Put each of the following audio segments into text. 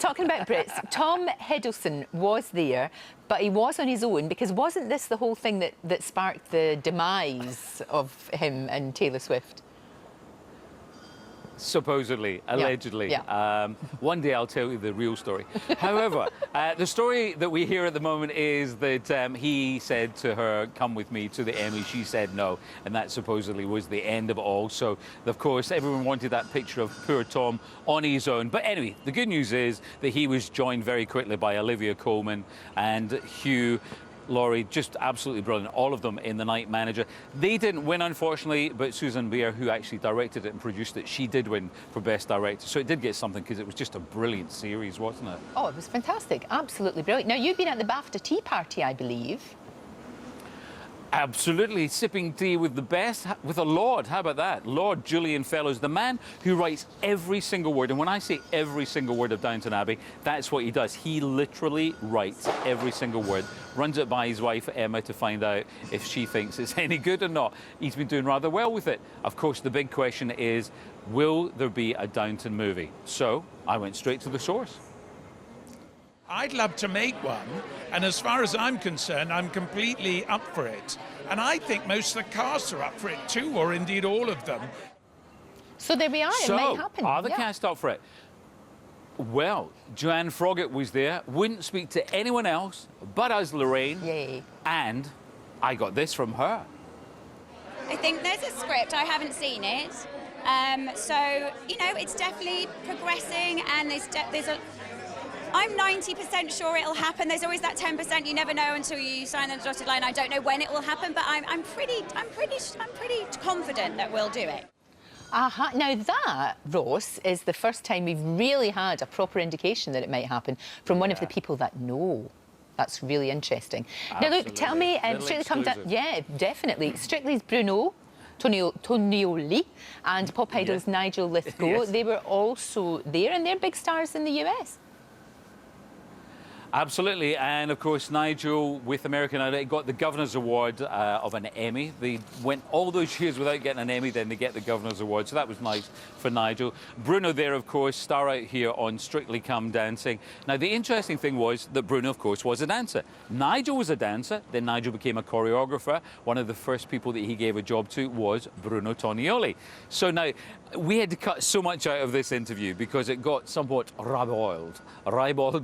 Talking about Brits, Tom Hiddleston was there, but he was on his own, because wasn't this the whole thing that sparked the demise of him and Taylor Swift? Supposedly, allegedly. Yeah. One day I'll tell you the real story. However, the story that we hear at the moment is that he said to her, "Come with me to the Emmys." She said no, and that supposedly was the end of it all. So, of course, everyone wanted that picture of poor Tom on his own. But anyway, the good news is that he was joined very quickly by Olivia Colman and Hugh Laurie, just absolutely brilliant, all of them in The Night Manager. They didn't win, unfortunately, but Susan Beer, who actually directed it and produced it, she did win for Best Director. So it did get something, because it was just a brilliant series, wasn't it? Oh, it was fantastic, absolutely brilliant. Now, you've been at the BAFTA tea party, I believe. Absolutely, sipping tea with the best, with a Lord. How about that? Lord Julian Fellowes, the man who writes every single word. And when I say every single word of Downton Abbey, that's what he does. He literally writes every single word, runs it by his wife, Emma, to find out if she thinks it's any good or not. He's been doing rather well with it. Of course, the big question is, will there be a Downton movie? So I went straight to the source. I'd love to make one, and as far as I'm concerned, I'm completely up for it. And I think most of the cast are up for it too, or indeed all of them. So there we are, it might happen. Are the cast up for it? Well, Joanne Froggatt was there, wouldn't speak to anyone else but us, Lorraine. Yay. And I got this from her. I think there's a script, I haven't seen it. So, you know, it's definitely progressing, and there's a... I'm 90% sure it'll happen. There's always that 10% you never know until you sign the dotted line. I don't know when it will happen, but I'm pretty confident that we'll do it. Now that, Ross, is the first time we've really had a proper indication that it might happen from one of the people that know. That's really interesting. Absolutely. Now look, tell me, Strictly come down. Yeah, definitely. Strictly's Bruno Tonioli and Pop Idol's Nigel Lithgow. Yes. They were also there, and they're big stars in the US. Absolutely, and of course Nigel with American Idol got the Governor's Award of an Emmy. They went all those years without getting an Emmy, then they get the Governor's Award, so that was nice for Nigel. Bruno there, of course, star out here on Strictly Come Dancing. Now the interesting thing was that Bruno, of course, was a dancer. Nigel was a dancer, then Nigel became a choreographer. One of the first people that he gave a job to was Bruno Tonioli. So now, we had to cut so much out of this interview because it got somewhat ribald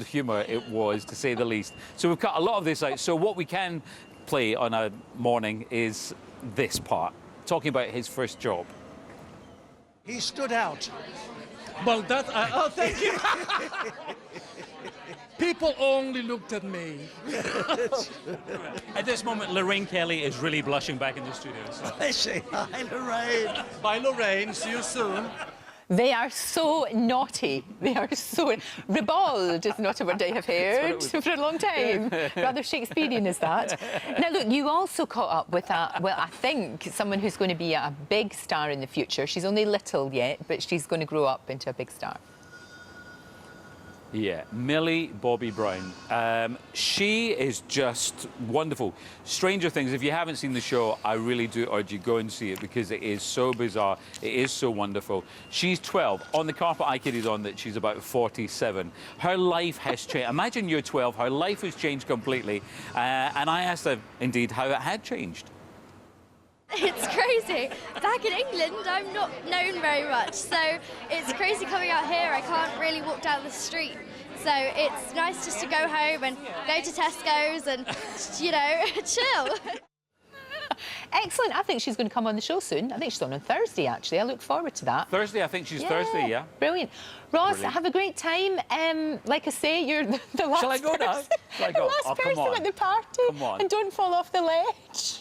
humour it was, to say the least. So we've cut a lot of this out. So what we can play on a morning is this part, talking about his first job. He stood out. Well, that... oh, thank you. People only looked at me. At this moment, Lorraine Kelly is really blushing back in the studio. So. I say hi, Lorraine. Bye, Lorraine. See you soon. They are so naughty. They are so... Ribald is not a word I have heard for a long time. Rather Shakespearean is that. Now, look, you also caught up with well, I think someone who's going to be a big star in the future. She's only little yet, but she's going to grow up into a big star. Yeah, Millie Bobby Brown. She is just wonderful. Stranger Things, if you haven't seen the show, I really do urge you, go and see it, because it is so bizarre. It is so wonderful. She's 12. On the carpet, I kidded on that she's about 47. Her life has changed. Imagine you're 12. Her life has changed completely. And I asked her, indeed, how it had changed. It's crazy. Back in England, I'm not known very much, so it's crazy coming out here. I can't really walk down the street, so it's nice just to go home and go to Tesco's and, you know, chill. Excellent. I think she's going to come on the show soon. I think she's on Thursday, actually. I look forward to that. Thursday, I think she's Thursday, yeah. Brilliant. Ross, Brilliant. Have a great time. Like I say, you're the last Shall I go now? Shall I go? the last person at the party. Come on. And don't fall off the ledge.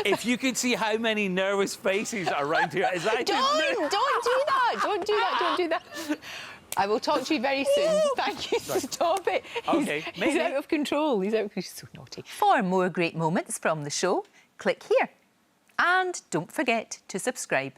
If you could see how many nervous faces are around here, is that Don't do that. Don't do that. Don't do that. I will talk to you very soon. Thank you. Stop it. Okay, he's out of control. He's so naughty. For more great moments from the show, click here. And don't forget to subscribe.